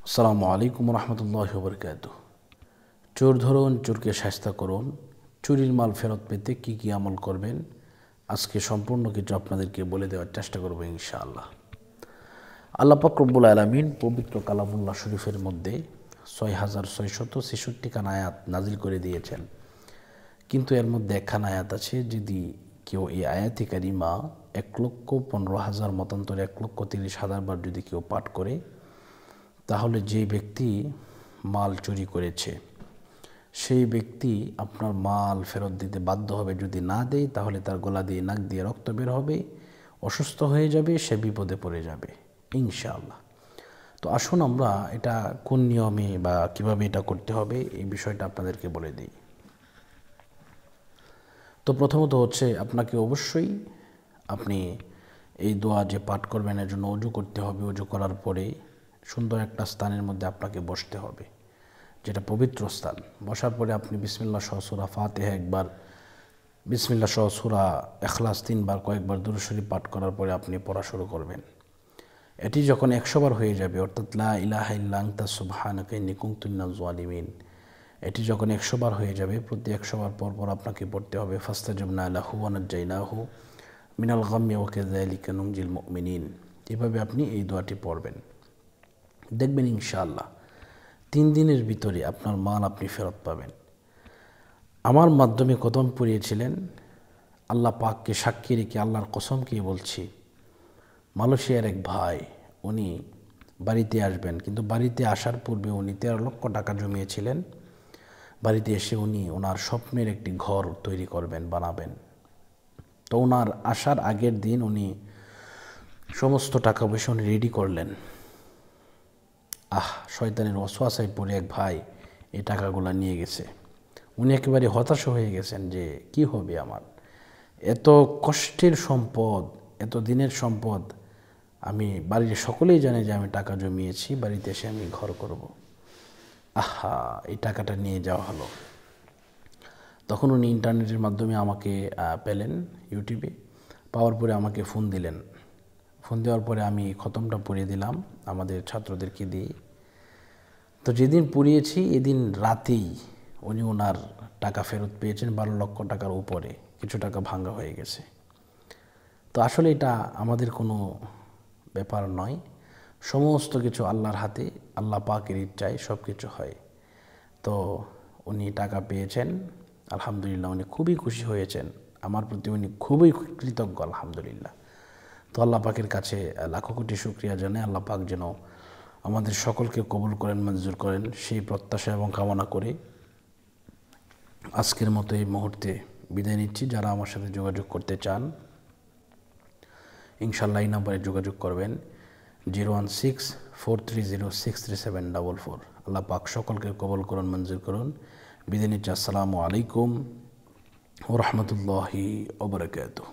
আসসালামু আলাইকুম রহমতুল্লাহি ওয়া বারাকাতুহু। চোর ধরুন, চোরকে শায়েস্তা করুন। চুরির মাল ফেরত পেতে কি কি আমল করবেন, আজকে সম্পূর্ণ কিছু আপনাদেরকে বলে দেওয়ার চেষ্টা করব ইনশাআল্লাহ। আল্লাহ পাক রব্বুল আলামিন পবিত্র কালামুল্লাহ শরীফের মধ্যে 6666 খান আয়াত নাজিল করে দিয়েছেন। কিন্তু এর মধ্যে একখান আয়াত আছে, যদি কেউ এই আয়াতে কারিমা 1,15,000 মতান্তরে 1,30,000 বার যদি কেউ পাঠ করে, তাহলে যে ব্যক্তি মাল চুরি করেছে সেই ব্যক্তি আপনার মাল ফেরত দিতে বাধ্য হবে। যদি না দেয় তাহলে তার গলা দিয়ে নাক দিয়ে রক্ত বের হবে, অসুস্থ হয়ে যাবে, সে বিপদে পড়ে যাবে ইনশাআল্লাহ। তো আসুন আমরা এটা কোন নিয়মে বা কিভাবে এটা করতে হবে এই বিষয়টা আপনাদেরকে বলে দিই। তো প্রথমত হচ্ছে, আপনাকে অবশ্যই আপনি এই দোয়া যে পাঠ করবেন এর জন্য অজু করতে হবে। অজু করার পরে সুন্দর একটা স্থানের মধ্যে আপনাকে বসতে হবে, যেটা পবিত্র স্থান। বসার পরে আপনি বিসমিল্লাহ সহ সূরা ফাতিহা একবার, বিসমিল্লাহ সহ সূরা ইখলাস 3 বার, কয়েকবার দুরূদ শরীফ পাঠ করার পরে আপনি পড়া শুরু করবেন। এটি যখন 100 বার হয়ে যাবে, অর্থাৎ লা ইলাহা ইল্লা আনতা সুবহানাকা ইন্নী কুনতু মিনাজ জালিমিন, এটি যখন 100 বার হয়ে যাবে, প্রতি 100 বার পর পর আপনাকে পড়তে হবে ফাস্তাজাবনা লাহু ওয়া নাজ্জাইনাহু মিনাল গাম্মি ওয়া কাযালিকা নুনজিল মুমিনিন। এভাবে আপনি এই দোয়াটি পড়বেন। দেখবেন ইনশাআল্লাহ 3 দিনের ভিতরে আপনার মাল আপনি ফেরত পাবেন। আমার মাধ্যমে কদম পড়িয়েছিলেন, আল্লাহ পাককে সাক্ষী রেখে আল্লাহর কসমকে বলছি, মালয়েশিয়ার এক ভাই, উনি বাড়িতে আসবেন, কিন্তু বাড়িতে আসার পূর্বে উনি 13 লক্ষ টাকা জমিয়েছিলেন। বাড়িতে এসে উনি ওনার স্বপ্নের একটি ঘর তৈরি করবেন, বানাবেন। তো ওনার আসার আগের দিন উনি সমস্ত টাকা পয়সা উনি রেডি করলেন। শয়তানের ওয়াসওয়াসায় পড়ে এক ভাই এই টাকাগুলো নিয়ে গেছে। উনি একেবারে হতাশ হয়ে গেছেন যে কি হবে আমার, এত কষ্টের সম্পদ, এত দিনের সম্পদ, আমি বাড়ির সকলেই জানে যে আমি টাকা জমিয়েছি, বাড়িতে এসে আমি ঘর করব। এই টাকাটা নিয়ে যাওয়া হলো। তখন উনি ইন্টারনেটের মাধ্যমে আমাকে পেলেন, ইউটিউবে পাওয়ার পরে আমাকে ফোন দিলেন। ফোন দেওয়ার পরে আমি খতমটা পড়িয়ে দিলাম আমাদের ছাত্রদেরকে দিয়ে। তো যেদিন পড়িয়েছি এদিন রাতেই উনি ওনার টাকা ফেরত পেয়েছেন, 12 লক্ষ টাকার উপরে, কিছু টাকা ভাঙা হয়ে গেছে। তো আসলে এটা আমাদের কোনো ব্যাপার নয়, সমস্ত কিছু আল্লাহর হাতে, আল্লাহ পাকের ইচ্ছায় সব কিছু হয়। তো উনি টাকা পেয়েছেন, আলহামদুলিল্লাহ, উনি খুবই খুশি হয়েছেন। আমার প্রতি উনি খুবই কৃতজ্ঞ, আলহামদুলিল্লাহ। তো আল্লাহ পাকের কাছে লাখো কোটি শুকরিয়া জানাই। আল্লাহ পাক যেন আমাদের সকলকে কবুল করেন, মঞ্জুর করেন, সেই প্রত্যাশা এবং কামনা করে আজকের মতো এই মুহূর্তে বিদায় নিচ্ছি। যারা আমার সাথে যোগাযোগ করতে চান ইনশাআল্লাহ এই নাম্বারে যোগাযোগ করবেন, 016-430-63744। আল্লাহ পাক সকলকে কবুল করুন, মঞ্জুর করুন। বিদায় নিচ্ছি। আসসালামু আলাইকুম ওয়া রাহমাতুল্লাহি ওয়া বারাকাতুহু।